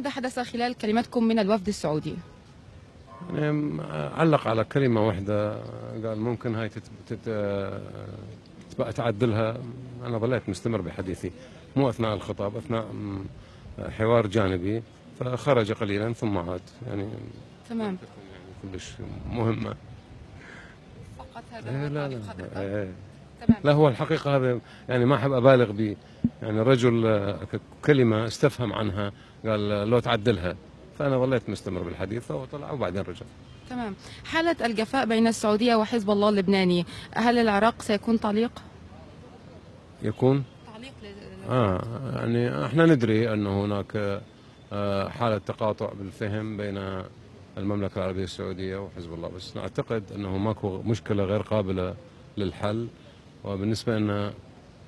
ماذا حدث خلال كلمتكم من الوفد السعودي؟ يعني علق على كلمة واحدة، قال ممكن هاي تعدلها. أنا ظليت مستمر بحديثي، مو أثناء الخطاب، أثناء حوار جانبي، فخرج قليلا ثم عاد. يعني لم تمام. تكن يعني كلش مهمة. فقط هذا إيه هو لا تعليق لا حضرتك؟ إيه. تمام. لا، هو الحقيقة هذا يعني ما أحب أبالغ به. يعني الرجل كلمة استفهم عنها، قال لو تعدلها، فأنا ظليت مستمر بالحديث، فهو طلع وبعدين رجع. تمام. حالة الجفاء بين السعودية وحزب الله اللبناني، هل العراق سيكون تعليق؟ يكون تعليق آه يعني احنا ندري أنه هناك حالة تقاطع بالفهم بين المملكة العربية السعودية وحزب الله، بس نعتقد أنه ماكو مشكلة غير قابلة للحل. وبالنسبة لنا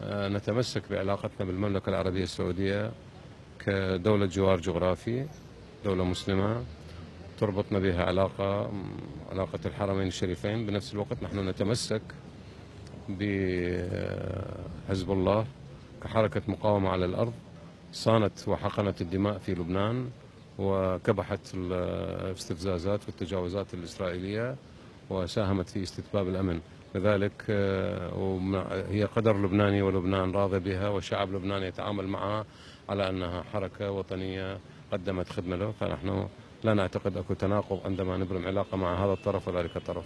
نتمسك بعلاقتنا بالمملكة العربية السعودية كدولة جوار جغرافي، دولة مسلمة تربطنا بها علاقة الحرمين الشريفين. بنفس الوقت نحن نتمسك بحزب الله كحركة مقاومة على الأرض، صانت وحقنت الدماء في لبنان، وكبحت الاستفزازات والتجاوزات الإسرائيلية، وساهمت في استتباب الأمن. لذلك هي قدر لبناني، ولبنان راضي بها، والشعب اللبناني يتعامل معها على أنها حركة وطنية قدمت خدمة له. فنحن لا نعتقد أكو تناقض عندما نبرم علاقة مع هذا الطرف وذلك الطرف.